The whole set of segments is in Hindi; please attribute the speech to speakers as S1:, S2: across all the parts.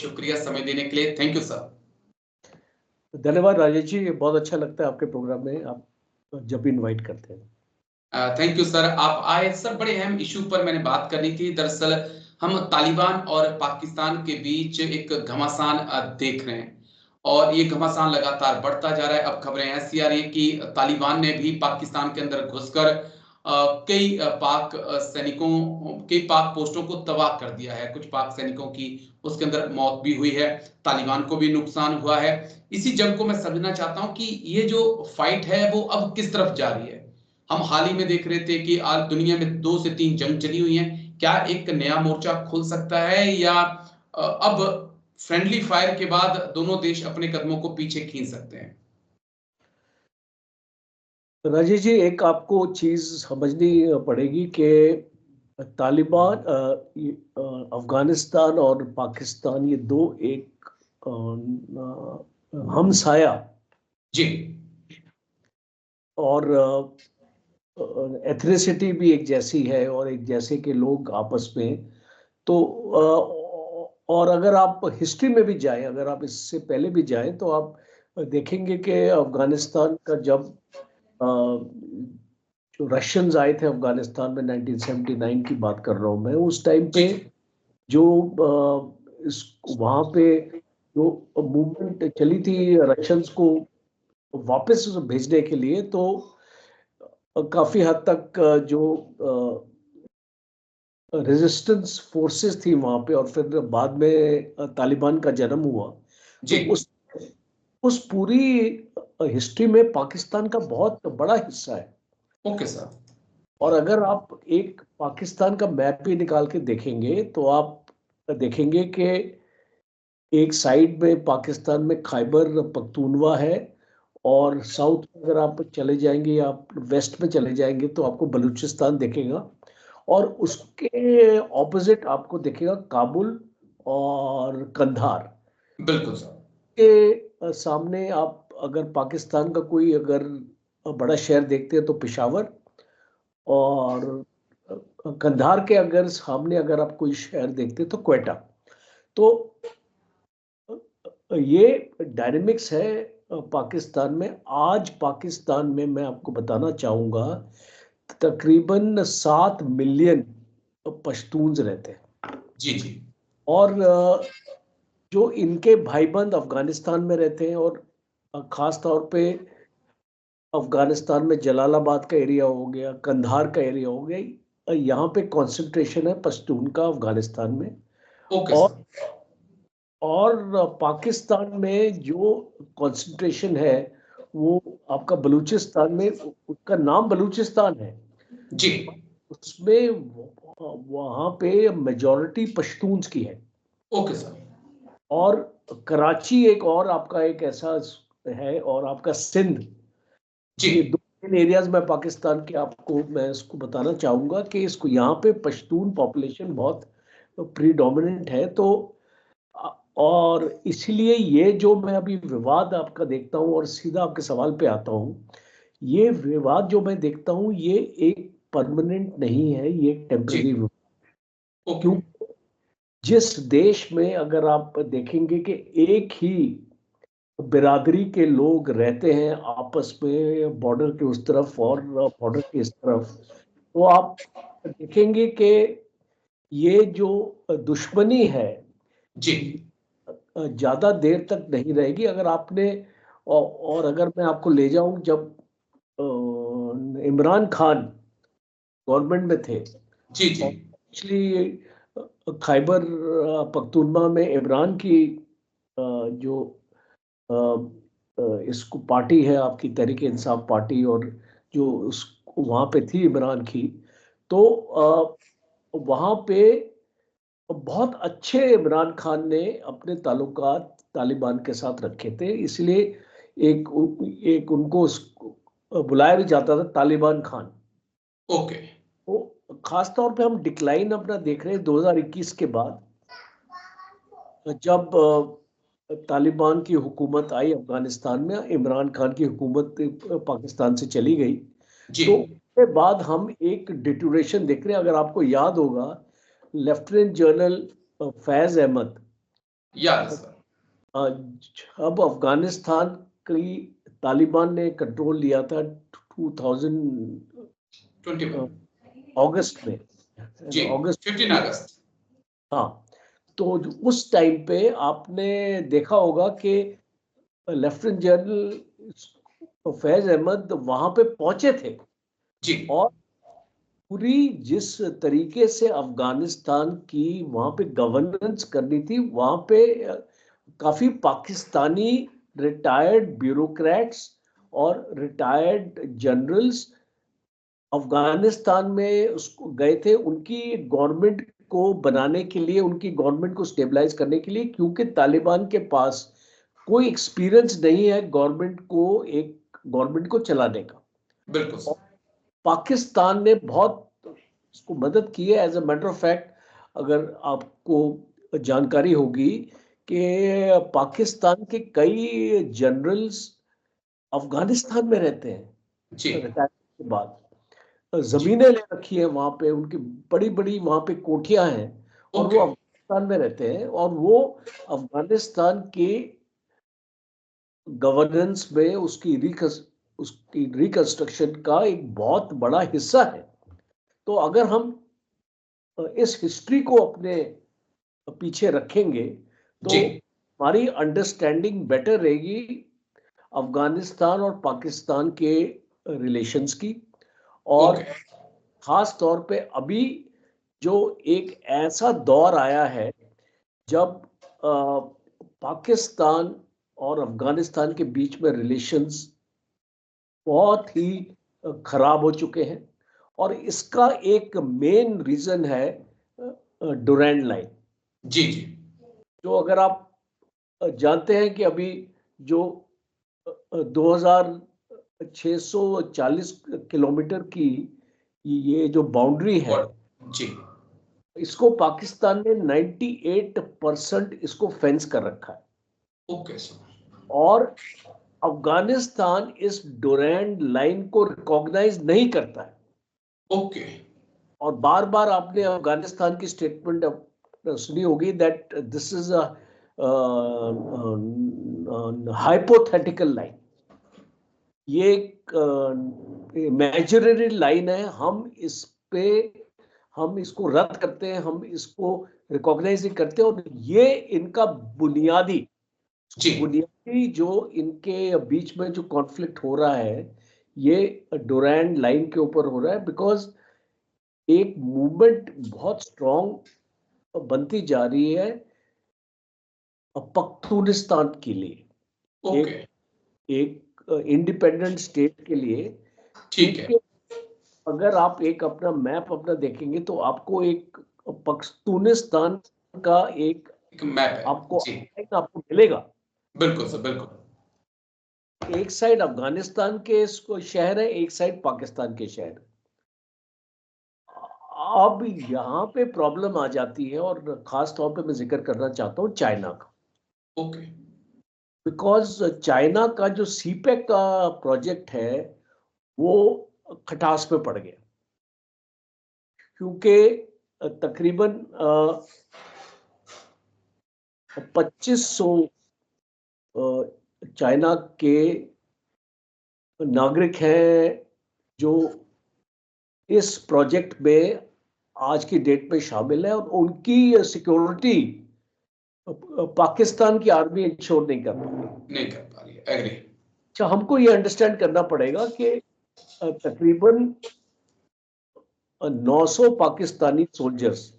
S1: शुक्रिया समय देने के लिए। Thank you sir.
S2: धन्यवाद राजेश जी, बहुत अच्छा लगता है आपके प्रोग्राम में आप जब भी इनवाइट करते हैं।
S1: Thank you sir. आप आए सर, बड़े अहम इशू पर मैंने बात करनी थी। दरअसल हम तालिबान और पाकिस्तान के बीच एक घमासान देख रहे हैं और ये घमासान लगातार बढ़ता जा रहा है। अब खबरें ऐसी आ रही है कि तालिबान ने भी पाकिस्तान के अंदर घुसकर कई पाक सैनिकों कई पाक पोस्टों को तबाह कर दिया है। कुछ पाक सैनिकों की उसके अंदर मौत भी हुई है, तालिबान को भी नुकसान हुआ है। इसी जंग को मैं समझना चाहता हूं कि ये जो फाइट है वो अब किस तरफ जा रही है। हम हाल ही में देख रहे थे कि आज दुनिया में 2 से 3 जंग चली हुई हैं। क्या एक नया मोर्चा खुल सकता है या अब फ्रेंडली फायर के बाद दोनों देश अपने कदमों को पीछे खींच सकते हैं?
S2: राजेश जी, एक आपको चीज समझनी पड़ेगी कि तालिबान अफगानिस्तान और पाकिस्तान ये दो एक हमसाया
S1: जी।
S2: और एथनिसिटी भी एक जैसी है और एक जैसे के लोग आपस में। तो और अगर आप हिस्ट्री में भी जाएं, अगर आप इससे पहले भी जाएं तो आप देखेंगे कि अफगानिस्तान का जब जो रशियंस आए थे अफगानिस्तान में 1979 की बात कर रहा हूं मैं, उस टाइम पे जो इस वहां पे जो मूवमेंट चली थी रशियंस को वापस भेजने के लिए, तो काफी हद तक जो रेजिस्टेंस फोर्सेस थी वहां पे और फिर बाद में तालिबान का जन्म हुआ। तो
S1: जी।
S2: उस पूरी हिस्ट्री में पाकिस्तान का बहुत बड़ा हिस्सा है।
S1: Okay sir.
S2: और अगर आप एक पाकिस्तान का मैप भी निकाल के देखेंगे तो आप देखेंगे कि एक साइड में पाकिस्तान में खैबर पख्तूनवा है और साउथ में अगर आप चले जाएंगे या आप वेस्ट में चले जाएंगे तो आपको बलूचिस्तान दिखेगा और उसके ऑपोजिट आपको दिखेगा काबुल और कंधार।
S1: बिल्कुल सर।
S2: के सामने आप अगर पाकिस्तान का कोई अगर बड़ा शहर देखते हैं तो पेशावर, और कंधार के अगर सामने अगर आप कोई शहर देखते हैं तो क्वेटा। तो ये डायनेमिक्स है पाकिस्तान में। आज पाकिस्तान में मैं आपको बताना चाहूंगा तकरीबन 7 मिलियन पश्तून्स रहते हैं।
S1: जी जी।
S2: और जो इनके भाईबंद अफगानिस्तान में रहते हैं और खास तौर पे अफगानिस्तान में जलालाबाद का एरिया हो गया, कंधार का एरिया हो गया, यहाँ पे कंसंट्रेशन है पश्तून का अफगानिस्तान में।
S1: ओके
S2: और
S1: सर।
S2: पाकिस्तान में जो कंसंट्रेशन है वो आपका बलूचिस्तान में, उसका नाम बलूचिस्तान है,
S1: जी।
S2: उसमें वहां पे मेजॉरिटी पश्तून्स की है।
S1: Okay sir.
S2: और कराची एक और आपका एक ऐसा है, और आपका सिंध।
S1: जी।
S2: ये दो मेन एरियाज में पाकिस्तान के आपको मैं इसको बताना चाहूंगा कि इसको यहाँ पे पश्तून पॉपुलेशन बहुत प्रीडोमिनेंट है। तो और इसलिए ये जो मैं अभी विवाद आपका देखता हूँ और सीधा आपके सवाल पे आता हूँ, ये विवाद जो मैं देखता हूँ ये एक परमानेंट नहीं है, ये एक
S1: जी।
S2: टेम्पररी विवाद।
S1: ओके।
S2: क्यों? जिस देश में अगर आप देखेंगे कि एक ही बिरादरी के लोग रहते हैं आपस में बॉर्डर के उस तरफ और बॉर्डर के इस तरफ, तो आप देखेंगे कि ये जो दुश्मनी है
S1: जी।
S2: ज्यादा देर तक नहीं रहेगी। अगर आपने और अगर मैं आपको ले जाऊं जब इमरान खान गवर्नमेंट में थे
S1: जी। जी।
S2: और एक्चुअली खैबर पख्तूनवा में इमरान की जो इसको पार्टी है आपकी तहरीक इंसाफ पार्टी, और जो उस वहाँ पे थी इमरान की, तो वहाँ पे बहुत अच्छे इमरान खान ने अपने ताल्लुकात तालिबान के साथ रखे थे। इसलिए एक एक उनको बुलाया भी जाता था तालिबान खान।
S1: ओके।
S2: तो खास तौर पे हम डिक्लाइन अपना देख रहे हैं 2021 के बाद, जब तालिबान की हुकूमत आई अफगानिस्तान में, इमरान खान की हुकूमत पाकिस्तान से चली गई।
S1: जी।
S2: तो उसके बाद हम एक डिटोरेशन देख रहे हैं। अगर आपको याद होगा लेफ्टिनेंट जनरल फैज अहमद
S1: याद है सर।
S2: अब अफगानिस्तान की तालिबान ने कंट्रोल लिया था 2000
S1: 21।
S2: अगस्त में,
S1: जी,
S2: अगस्त।
S1: 15 अगस्त।
S2: हाँ, तो उस टाइम पे आपने देखा होगा कि लेफ्टिनेंट जनरल फैज अहमद वहां पे पहुंचे थे,
S1: जी
S2: और पूरी जिस तरीके से अफगानिस्तान की वहां पे गवर्नेंस करनी थी, वहां पे काफी पाकिस्तानी रिटायर्ड ब्यूरोक्रेट्स और रिटायर्ड जनरल्स अफगानिस्तान में उसको गए थे, उनकी गवर्नमेंट को बनाने के लिए, उनकी गवर्नमेंट को स्टेबलाइज करने के लिए, क्योंकि तालिबान के पास कोई एक्सपीरियंस नहीं है गवर्नमेंट को चलाने का।
S1: बिल्कुल
S2: और
S1: सर।
S2: पाकिस्तान ने बहुत उसको मदद की है। As a matter of fact, अगर आपको जानकारी होगी कि पाकिस्तान के कई जनरल्स अफगानिस्तान में रहते
S1: जी।
S2: हैं रिटायरमेंट के बाद।
S1: जी।
S2: जमीनें ले रखी है वहां पे, उनकी बड़ी बड़ी वहां पे कोठियां हैं, और वो
S1: ओके।
S2: अफगानिस्तान में रहते हैं, और वो अफगानिस्तान की गवर्नेंस में उसकी रिकंस्ट्रक्शन का एक बहुत बड़ा हिस्सा है। तो अगर हम इस हिस्ट्री को अपने पीछे रखेंगे, तो
S1: जी।
S2: हमारी अंडरस्टैंडिंग बेटर रहेगी अफगानिस्तान और पाकिस्तान के रिलेशंस की। और
S1: ओके।
S2: खास तौर पे अभी जो एक ऐसा दौर आया है जब पाकिस्तान और अफगानिस्तान के बीच में रिलेशंस बहुत ही खराब हो चुके हैं, और इसका एक मेन रीजन है डुरैंड लाइन।
S1: जी। जी।
S2: जो अगर आप जानते हैं कि अभी जो 2640 किलोमीटर की ये जो बाउंड्री है,
S1: और जी।
S2: इसको पाकिस्तान ने 98% इसको फेंस कर रखा है,
S1: ओके सर।
S2: और अफगानिस्तान इस डुरैंड लाइन को रिकॉग्नाइज नहीं करता है।
S1: ओके।
S2: और बार बार आपने अफगानिस्तान की स्टेटमेंट सुनी होगी that this is a hypothetical line. ये एक इमेजिनरी लाइन है, पे हम इसको रद्द करते हैं, हम इसको रिकॉग्नाइज नहीं करते। और ये इनका बुनियादी
S1: जी।
S2: बुनियादी जो इनके बीच में जो कॉन्फ्लिक्ट हो रहा है, ये डुरैंड लाइन के ऊपर हो रहा है, बिकॉज एक मूवमेंट बहुत स्ट्रांग बनती जा रही है पख्तूनिस्तान के लिए,
S1: ओके।
S2: एक एक इंडिपेंडेंट स्टेट के लिए।
S1: ठीक है।
S2: क्योंकि अगर आप एक अपना मैप अपना देखेंगे, तो आपको एक पख्तूनिस्तान का एक
S1: एक मैप है।
S2: आपको
S1: जी।
S2: आपको मिलेगा।
S1: बिल्कुल सर, बिल्कुल।
S2: एक साइड अफगानिस्तान के शहर है, एक साइड पाकिस्तान के शहर। अब यहाँ पे प्रॉब्लम आ जाती है, और खास तौर पे मैं जिक्र करना चाहता हूँ चाइना का।
S1: ओके।
S2: बिकॉज चाइना का जो सीपेक का प्रोजेक्ट है, वो खटास में पड़ गया, क्योंकि तकरीबन 2500 चाइना के नागरिक हैं जो इस प्रोजेक्ट में आज की डेट में शामिल है, और उनकी सिक्योरिटी पाकिस्तान की आर्मी इंश्योर नहीं कर पाती।
S1: नहीं कर पा रही है, एग्री।
S2: अच्छा, हमको ये अंडरस्टैंड करना पड़ेगा कि तकरीबन 900 पाकिस्तानी सोल्जर्स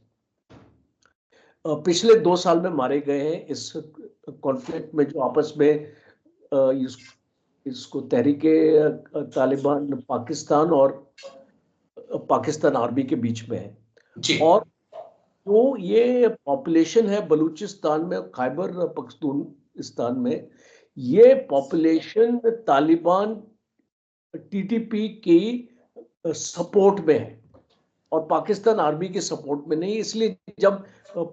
S2: पिछले 2 साल में मारे गए हैं इस कॉन्फ्लिक्ट में, जो आपस में इसको तहरीके तालिबान पाकिस्तान और पाकिस्तान आर्मी के बीच में है।
S1: जी।
S2: और जो ये पॉपुलेशन है बलूचिस्तान में, खैबर पख्तूनस्तान में, ये पॉपुलेशन तालिबान टीटीपी की सपोर्ट में है, और पाकिस्तान आर्मी के सपोर्ट में नहीं। इसलिए जब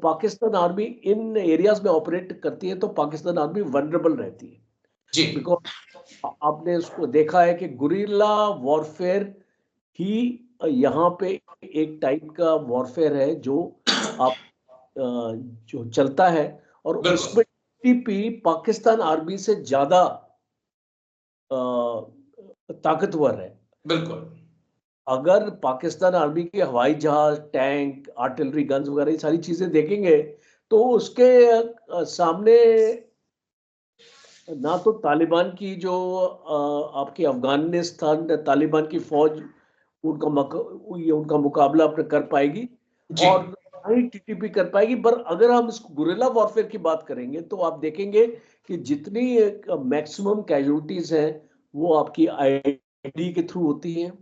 S2: पाकिस्तान आर्मी इन एरियाज में ऑपरेट करती है, तो पाकिस्तान आर्मी वनरेबल रहती है।
S1: जी।
S2: बिकॉज आपने उसको देखा है कि गुरिल्ला वॉरफेयर ही यहाँ पे एक टाइप का वॉरफेयर है जो आप जो चलता है, और
S1: बिल्कुल
S2: उसमें टीपी पाकिस्तान आर्मी से ज्यादा ताकतवर है।
S1: बिल्कुल
S2: अगर पाकिस्तान आर्मी के हवाई जहाज, टैंक, आर्टिलरी गन्स वगैरह ये सारी चीजें देखेंगे तो उसके सामने ना तो तालिबान की जो आपकी अफगानिस्तान तालिबान की फौज ये उनका मुकाबला अपने कर पाएगी,
S1: जी
S2: और ना ही टीटीपी कर पाएगी। पर अगर हम इस गुरिल्ला वॉरफेयर की बात करेंगे तो आप देखेंगे कि जितनी मैक्सिमम कैजुअलिटीज हैं वो आपकी आईडी के थ्रू होती हैं,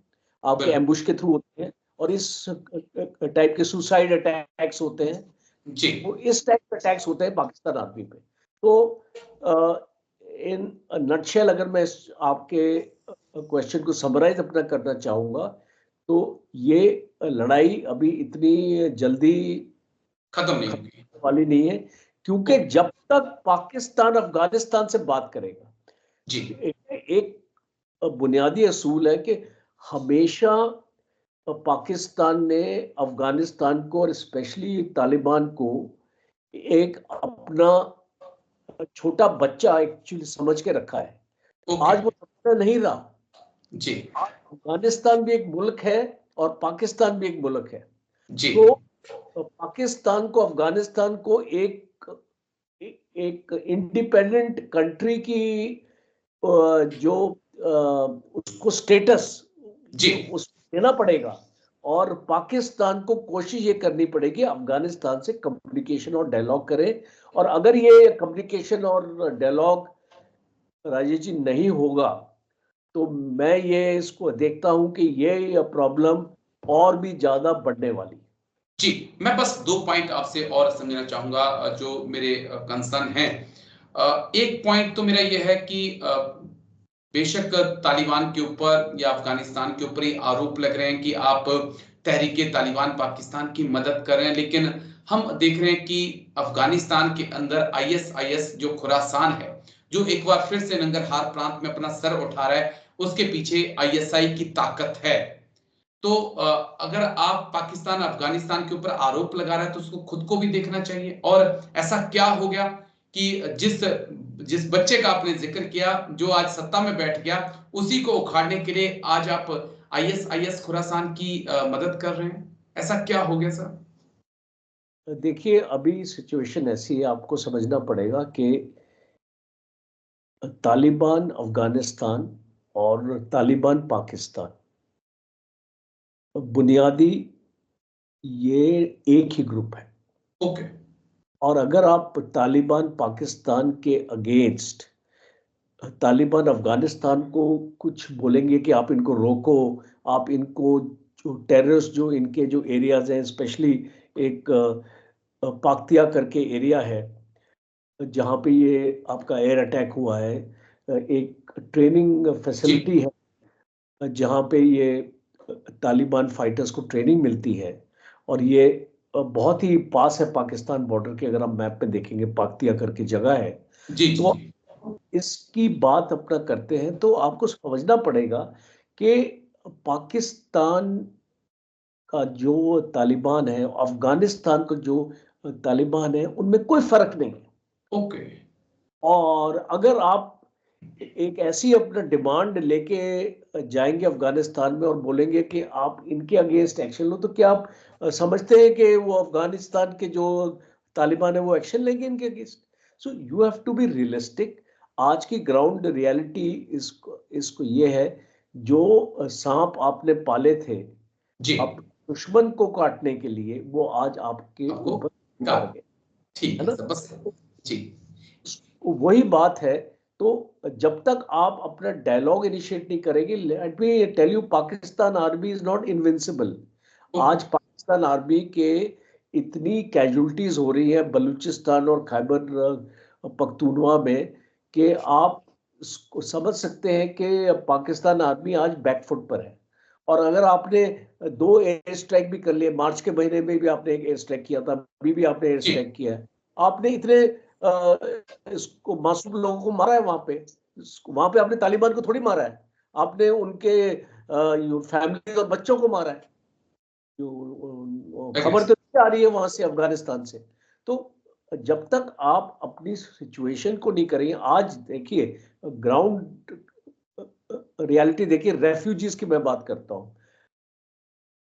S2: आपके
S1: बिल्कुल
S2: एम्बुश के थ्रू होते हैं, और इस टाइप के सुसाइड अटैक्स होते हैं।
S1: जी
S2: वो इस टाइप के अटैक्स होते हैं पाकिस्तान आर्मी पे। तो इन नटशेल अगर मैं आपके क्वेश्चन को समराइज अपना करना चाहूंगा तो ये लड़ाई अभी इतनी जल्दी
S1: खत्म नहीं
S2: खत्म
S1: होगी।
S2: होने वाली नहीं है, क्योंकि
S1: ओके
S2: जब तक पाकिस्तान अफगानिस्तान से बात करेगा,
S1: जी
S2: एक बुनियादी असूल है कि हमेशा पाकिस्तान ने अफगानिस्तान को और स्पेशली तालिबान को एक अपना छोटा बच्चा एक्चुअली समझ के रखा है।
S1: ओके
S2: आज वो समझना नहीं रहा।
S1: जी
S2: अफगानिस्तान भी एक मुल्क है और पाकिस्तान भी एक मुल्क है।
S1: जी
S2: तो पाकिस्तान को, अफगानिस्तान को एक इंडिपेंडेंट कंट्री की जो उसको स्टेटस
S1: जी
S2: उस देना पड़ेगा, और पाकिस्तान को कोशिश ये करनी पड़ेगी अफगानिस्तान से कम्युनिकेशन और डायलॉग करे। और अगर ये कम्युनिकेशन और डायलॉग राजेश जी नहीं होगा तो मैं ये इसको देखता हूं कि ये प्रॉब्लम और भी ज्यादा बढ़ने वाली है।
S1: जी मैं बस 2 पॉइंट आपसे और समझना चाहूंगा जो मेरे कंसर्न हैं। एक पॉइंट तो मेरा ये है कि बेशक तालिबान के ऊपर या अफगानिस्तान के ऊपर ये आरोप लग रहे हैं कि आप तहरीके तालिबान पाकिस्तान की मदद कर रहे हैं, लेकिन हम देख रहे हैं कि अफगानिस्तान के अंदर आईएसआईएस जो खुरासान है, जो एक बार फिर से नंगरहार प्रांत में अपना सर उठा रहा है, उसके पीछे आईएसआई की ताकत है। तो अगर आप पाकिस्तान अफगानिस्तान के ऊपर आरोप लगा रहा है तो उसको खुद को भी देखना चाहिए। और ऐसा क्या हो गया कि जिस जिस बच्चे का आपने जिक्र किया जो आज सत्ता में बैठ गया, उसी को उखाड़ने के लिए आज आप आईएसआईएस खुरासान की मदद कर रहे हैं? ऐसा क्या हो गया सर?
S2: देखिए, अभी सिचुएशन ऐसी है, आपको समझना पड़ेगा कि तालिबान अफगानिस्तान और तालिबान पाकिस्तान बुनियादी ये एक ही ग्रुप है।
S1: ओके
S2: और अगर आप तालिबान पाकिस्तान के अगेंस्ट तालिबान अफगानिस्तान को कुछ बोलेंगे कि आप इनको रोको, आप इनको, जो टेररिस्ट जो इनके जो एरियाज हैं, स्पेशली एक पाक्तिया करके एरिया है जहाँ पे ये आपका एयर अटैक हुआ है, एक ट्रेनिंग
S1: जी
S2: फैसिलिटी है जहाँ पे ये तालिबान फाइटर्स को ट्रेनिंग मिलती है, और ये बहुत ही पास है पाकिस्तान बॉर्डर के। अगर आप मैप पे देखेंगे पाक्तिया करके जगह है।
S1: जी जी
S2: तो
S1: जी
S2: इसकी बात अपना करते हैं तो आपको समझना पड़ेगा कि पाकिस्तान का जो तालिबान है, अफगानिस्तान का जो तालिबान है, उनमें कोई फर्क नहीं है।
S1: ओके
S2: और अगर आप एक ऐसी अपना डिमांड लेके जाएंगे अफगानिस्तान में और बोलेंगे कि आप इनके अगेंस्ट एक्शन लो, तो क्या आप समझते हैं कि वो अफगानिस्तान के जो तालिबान है वो एक्शन लेंगे इनके against? So you have to be realistic. आज की ग्राउंड रियलिटी इसको इसको ये है, जो सांप आपने पाले थे
S1: जी
S2: अब दुश्मन को काटने के लिए, वो आज आपके
S1: आपको
S2: ऊपर
S1: का
S2: उतर गए,
S1: ठीक
S2: है
S1: है
S2: ना?
S1: सर बस जी
S2: वही बात है। तो जब तक आप अपना डायलॉग इनिशिएट नहीं करेंगे, let me tell you, Pakistan army is not invincible.
S1: Okay
S2: आज पाकिस्तान आर्मी के इतनी कैजुअलिटीज हो रही है बलूचिस्तान और खैबर पख्तूनवा में कि आप इसको समझ सकते हैं कि पाकिस्तान आर्मी आज बैकफुट पर है। और अगर आपने 2 एयर स्ट्राइक भी कर लिए, मार्च के महीने में भी आपने एक एयर स्ट्राइक किया था, अभी भी आपने एयर
S1: जी
S2: स्ट्राइक किया है, आपने इतने इसको मासूम लोगों को मारा है वहां पे। वहां पे आपने तालिबान को थोड़ी मारा है, आपने उनके फैमिली और बच्चों को मारा है। जो खबर
S1: एग्री
S2: तो नहीं आ रही है वहां से, अफगानिस्तान से। तो जब तक आप अपनी सिचुएशन को नहीं करेंगे, आज देखिए ग्राउंड रियलिटी देखिए, रेफ्यूजीज की मैं बात करता हूं।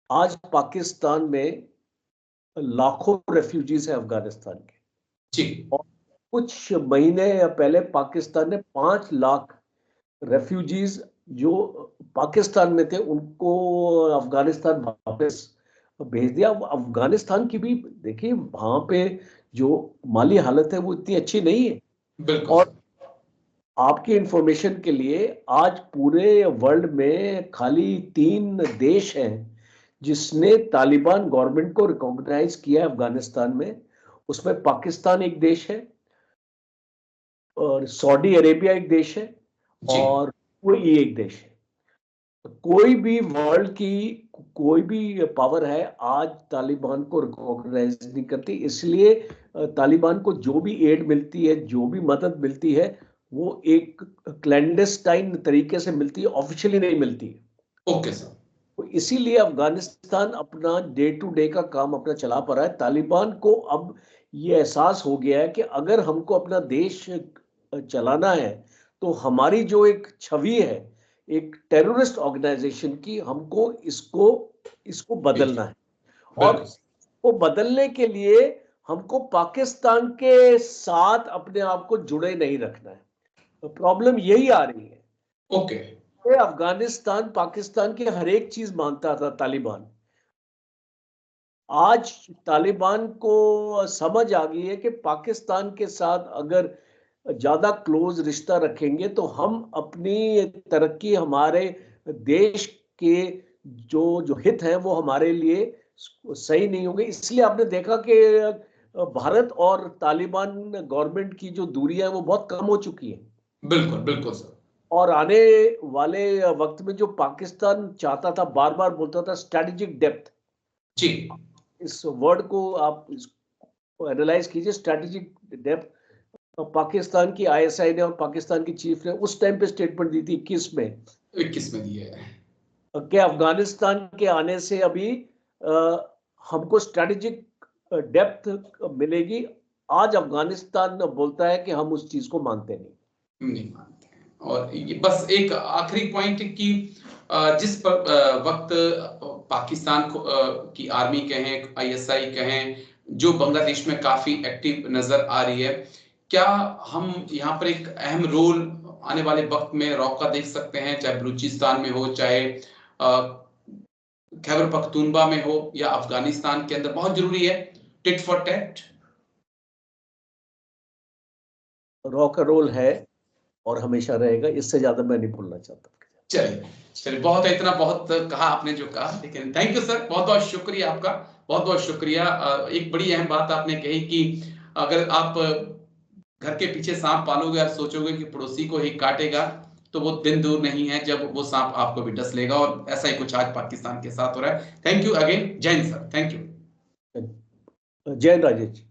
S2: आज पाकिस्तान में लाखों रेफ्यूजीज हैं अफगानिस्तान के
S1: जी।
S2: और कुछ महीने पहले पाकिस्तान ने 5 लाख रेफ्यूजीज जो पाकिस्तान में थे उनको अफगानिस्तान वापस भेज दिया। अफगानिस्तान की भी देखिए वहां पे जो माली हालत है वो इतनी अच्छी नहीं है।
S1: बिल्कुल
S2: और
S1: सर।
S2: आपकी इंफॉर्मेशन के लिए आज पूरे वर्ल्ड में खाली 3 देश हैं जिसने तालिबान गवर्नमेंट को रिकॉग्नाइज किया है अफगानिस्तान में। उसमें पाकिस्तान एक देश है और सऊदी अरेबिया एक देश है
S1: जी।
S2: और यूएई एक देश है। कोई भी वर्ल्ड की कोई भी पावर है आज तालिबान को रिकॉग्नाइज नहीं करती। इसलिए तालिबान को जो भी एड मिलती है, जो भी मदद मिलती है, वो एक क्लैंडस्टाइन तरीके से मिलती है, ऑफिशियली नहीं मिलती है।
S1: Okay sir.
S2: तो इसीलिए अफगानिस्तान अपना डे टू डे का काम अपना चला पा रहा है। तालिबान को अब ये एहसास हो गया है कि अगर हमको अपना देश चलाना है तो हमारी जो एक छवि है एक टेररिस्ट ऑर्गेनाइजेशन की, हमको इसको इसको बदलना है। और
S1: बिल्कुल।
S2: वो बदलने के लिए हमको पाकिस्तान के साथ अपने आप को जुड़े नहीं रखना है। तो प्रॉब्लम यही आ रही है।
S1: ओके।
S2: अफगानिस्तान पाकिस्तान की हर एक चीज मानता था तालिबान। आज तालिबान को समझ आ गई है कि पाकिस्तान के साथ अगर ज्यादा क्लोज रिश्ता रखेंगे तो हम अपनी तरक्की, हमारे देश के जो जो हित हैं वो हमारे लिए सही नहीं होंगे। इसलिए आपने देखा कि भारत और तालिबान गवर्नमेंट की जो दूरी है वो बहुत कम हो चुकी है।
S1: बिल्कुल बिल्कुल सर।
S2: और आने वाले वक्त में जो पाकिस्तान चाहता था, बार बार बोलता था स्ट्रेटेजिक डेप्थ,
S1: जी।
S2: इस वर्ड को आप इसको एनालाइज कीजिए। स्ट्रेटेजिक डेप्थ पाकिस्तान की आईएसआई ने और पाकिस्तान की चीफ ने उस टाइम पे स्टेटमेंट दी थी 21 में
S1: 21 में दिए है।
S2: कि अफगानिस्तान के आने से अभी हमको स्ट्रेटेजिक डेप्थ मिलेगी। आज अफगानिस्तान बोलता है कि हम उस चीज को मानते
S1: नहीं मानते हैं। और ये बस एक आखिरी पॉइंट कि जिस वक्त पाकिस्तान की आर्मी कहें, आईएसआई कहें, जो बांग्लादेश में काफी एक्टिव नजर आ रही है, क्या हम यहाँ पर एक अहम रोल आने वाले वक्त में रॉक का देख सकते हैं, चाहे बलूचिस्तान में हो, चाहे खैबर पख्तूनख्वा में हो, या अफगानिस्तान के अंदर? बहुत जरूरी है tit for tat.
S2: Rock role है और हमेशा रहेगा। इससे ज्यादा मैं नहीं बोलना चाहता।
S1: चलिए चलिए, बहुत है, इतना बहुत कहा आपने जो कहा, लेकिन थैंक यू सर, बहुत बहुत शुक्रिया आपका, बहुत बहुत शुक्रिया। एक बड़ी अहम बात आपने कही कि अगर आप घर के पीछे सांप पालोगे और सोचोगे कि पड़ोसी को ही काटेगा, तो वो दिन दूर नहीं है जब वो सांप आपको भी डस लेगा, और ऐसा ही कुछ आज पाकिस्तान के साथ हो रहा है। Thank you again. जय हिंद सर, थैंक यू।
S2: जय राजेश।